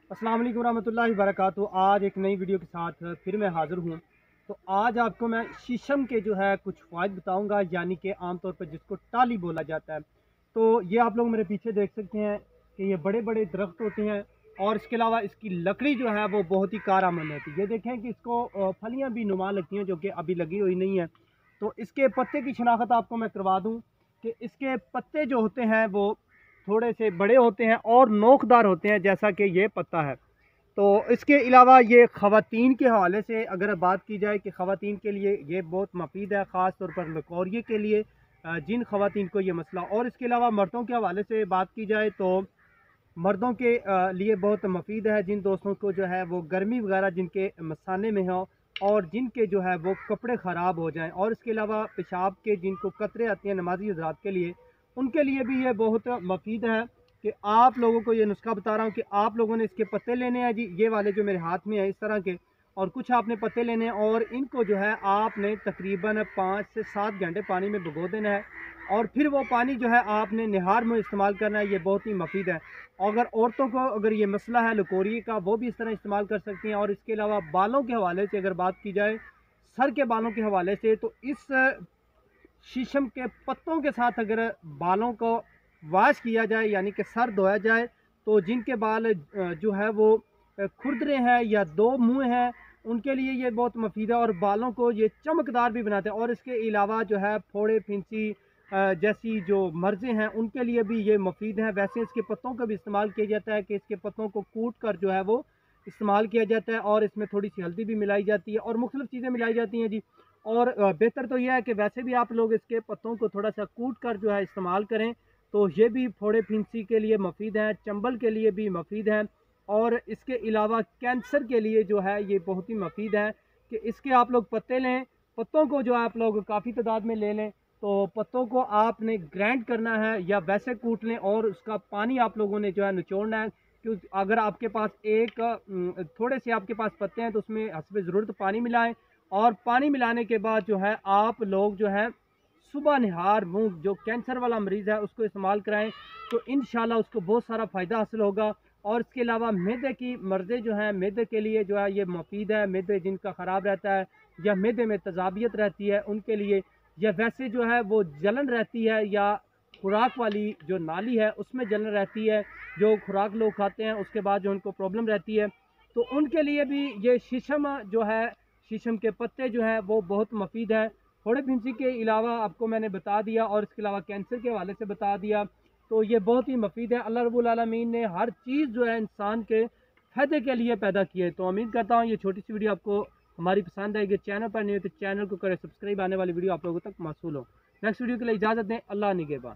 अस्सलाम वालेकुम रहमतुल्लाहि वबरकातुहू। आज एक नई वीडियो के साथ फिर मैं हाज़िर हूँ। तो आज आपको मैं शीशम के जो है कुछ फ़ायदे बताऊँगा, यानी कि आम तौर पर जिसको टाली बोला जाता है। तो ये आप लोग मेरे पीछे देख सकते हैं कि ये बड़े बड़े दरख्त होते हैं और इसके अलावा इसकी लकड़ी जो है वो बहुत ही कारआमद होती है। ये देखें कि इसको फलियाँ भी नुमा लगती हैं जो कि अभी लगी हुई नहीं है। तो इसके पत्ते की शनाख्त आपको मैं करवा दूँ कि इसके पत्ते जो होते हैं वो थोड़े से बड़े होते हैं और नोकदार होते हैं, जैसा कि ये पत्ता है। तो इसके अलावा ये ख़वातीन के हवाले से अगर बात की जाए कि ख़वातीन के लिए ये बहुत मुफीद है, ख़ास तौर पर लकोरिये के लिए, जिन ख़वातीन को ये मसला। और इसके अलावा मर्दों के हवाले से बात की जाए तो मर्दों के लिए बहुत मुफीद है, जिन दोस्तों को जो है वो गर्मी वगैरह जिनके मसाने में हो और जिनके जो है वो कपड़े ख़राब हो जाएं। और इसके अलावा पेशाब के जिनको कतरे आते हैं नमाजी हज़रात के लिए, उनके लिए भी ये बहुत मुफीद है। कि आप लोगों को ये नुस्खा बता रहा हूँ कि आप लोगों ने इसके पत्ते लेने हैं जी, ये वाले जो मेरे हाथ में है इस तरह के, और कुछ आपने पत्ते लेने हैं और इनको जो है आपने तकरीबन 5 से 7 घंटे पानी में भिगो देना है और फिर वो पानी जो है आपने निहार में इस्तेमाल करना है। ये बहुत ही मुफीद है। अगर औरतों को अगर ये मसला है लकोरिये का, वो भी इस तरह इस्तेमाल कर सकती हैं। और इसके अलावा बालों के हवाले से अगर बात की जाए, सर के बालों के हवाले से, तो इस शीशम के पत्तों के साथ अगर बालों को वॉश किया जाए, यानी कि सर धोया जाए, तो जिनके बाल जो है वो खुरदरे हैं या दो मुँह हैं, उनके लिए ये बहुत मुफीद है और बालों को ये चमकदार भी बनाते हैं। और इसके अलावा जो है फोड़े फिंसी जैसी जो मर्ज़ें हैं उनके लिए भी ये मुफीद हैं। वैसे इसके पत्तों का भी इस्तेमाल किया जाता है कि इसके पत्तों को कूट कर जो है वो इस्तेमाल किया जाता है और इसमें थोड़ी सी हल्दी भी मिलाई जाती है और मुख्तलिफ़ चीज़ें मिलाई जाती हैं जी। और बेहतर तो यह है कि वैसे भी आप लोग इसके पत्तों को थोड़ा सा कूट कर जो है इस्तेमाल करें, तो ये भी फोड़े फिंसी के लिए मुफीद हैं, चंबल के लिए भी मुफीद हैं। और इसके अलावा कैंसर के लिए जो है ये बहुत ही मुफीद है कि इसके आप लोग पत्ते लें। पत्तों को जो आप लोग काफ़ी तादाद में ले लें, तो पत्तों को आपने ग्राइंड करना है या वैसे कूट लें और उसका पानी आप लोगों ने जो है निचोड़ना है। क्योंकि अगर आपके पास थोड़े से आपके पास पत्ते हैं तो उसमें हस्बे ज़रूरत पानी मिलाएं और पानी मिलाने के बाद जो है आप लोग जो है सुबह निहार मुंह जो कैंसर वाला मरीज़ है उसको इस्तेमाल कराएं, तो इंशाल्लाह उसको बहुत सारा फ़ायदा हासिल होगा। और इसके अलावा मैदे की मर्ज़े जो हैं, मैदे के लिए जो है ये मुफीद है। मैदे जिनका ख़राब रहता है या मैदे में तेज़ाबियत रहती है उनके लिए, या वैसे जो है वो जलन रहती है या खुराक वाली जो नाली है उसमें जलन रहती है, जो खुराक लोग खाते हैं उसके बाद जो उनको प्रॉब्लम रहती है, तो उनके लिए भी ये शीशम जो है, शीशम के पत्ते जो हैं वो बहुत मुफीद है। फोड़े फिंसी के अलावा आपको मैंने बता दिया और इसके अलावा कैंसर के हवाले से बता दिया, तो ये बहुत ही मुफीद है। अल्लाह रब्बुल आलमीन ने हर चीज़ जो है इंसान के फ़ायदे के लिए पैदा की है। तो उम्मीद करता हूँ ये छोटी सी वीडियो आपको हमारी पसंद आएगी। चैनल पर नहीं हो तो चैनल को करें सब्सक्राइब, आने वाली वीडियो आप लोगों तक मौसूल हो। नेक्स्ट वीडियो के लिए इजाज़त दें। अल्लाह निगहबान।